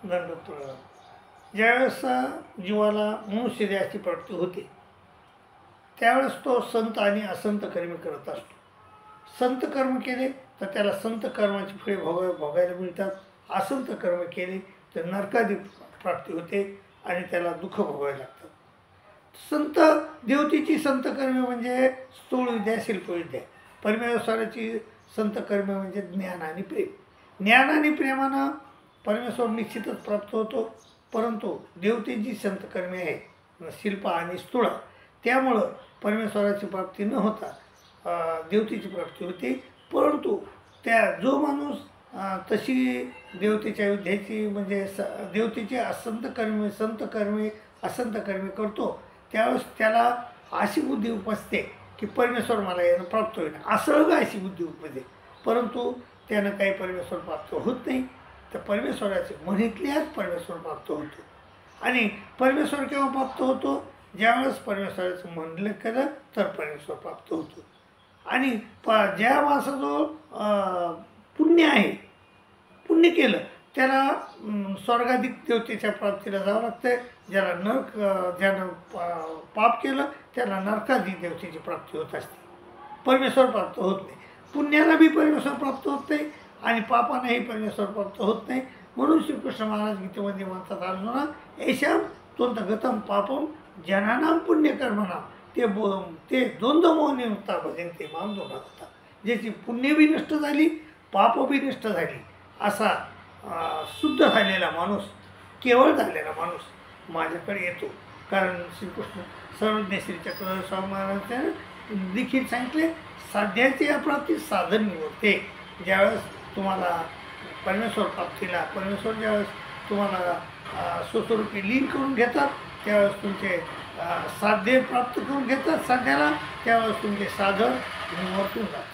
दंडोत्तर ज्यावेळेस जीवाला मनुष्य देहाची प्राप्ती होते त्यावेळेस तो संत आणि असंत कर्म करत असतो. संत कर्म केले तर त्याला संत कर्माची फळे भोगायला मिळतात. असंत कर्म केले तर नरकादी प्राप्ती होते आणि त्याला दुःख भोगावे लागतात. संत देवतेची संत कर्मे म्हणजे स्थूळ विद्या, शिल्पविद्या. परमेश्वराची संत कर्मे म्हणजे ज्ञान आणि प्रेम. ज्ञान आणि प्रेमानं परमेश्वर निश्चितच प्राप्त होतो. परंतु देवतेची संत कर्मे आहे शिल्प आणि स्थूळ, त्यामुळं परमेश्वराची प्राप्ती न होता देवतेची प्राप्ती होते. परंतु जो माणूस तशी देवतेच्या विद्येची म्हणजे देवतेची संत कर्मे असंत कर्मे करतो त्यावेळेस त्याला अशी बुद्धी उपजते की परमेश्वर मला यानं प्राप्त होईल असं अशी बुद्धी उपजते. परंतु त्यानं काही परमेश्वर प्राप्त होत नाही. तर परमेश्वराचे म्हणितल्याच परमेश्वर प्राप्त होतो. आणि परमेश्वर केव्हा प्राप्त होतो? ज्यावेळेस परमेश्वराचं म्हणलं केलं तर परमेश्वर प्राप्त होतो. आणि ज्या माणसाजवळ पुण्य आहे, पुण्य केलं त्याला स्वर्गाधिक देवतेच्या प्राप्तीला जावं लागतं. ज्यानं पाप केलं त्याला नरकाधिक देवतेची प्राप्ती होत असते. परमेश्वर प्राप्त होत नाही. पुण्याला बी परमेश्वर प्राप्त होत नाही आणि पापानेही परमेश्वर प्राप्त होत नाही. म्हणून श्रीकृष्ण महाराज गीतेमध्ये म्हणतात अर्जुना येशाम त्वंतगतम पापम जनानाम पुण्यकर्मणाम ते द्वंद्वमोहने होता भजनते माम होता. ज्याची पुण्य बी नष्ट झाली, पाप बी नष्ट झाली असा शुद्ध झालेला माणूस, केवळ झालेला माणूस माझ्याकडे येतो. कारण श्रीकृष्ण सर्वज्ञ श्री चक्रधर स्वामी महाराजांनी देखील सांगितले साध्याचे अप्राप्ती साधन निवडते. ज्यावेळेस तुम्हाला परमेश्वर प्राप्तीला परमेश्वर ज्यावेळेस तुम्हाला स्वस्वरूपी लीन करून घेतात त्यावेळेस तुमचे साध्य प्राप्त करून घेतात साध्याला, त्यावेळेस तुमचे साधन निवर्तून जातात.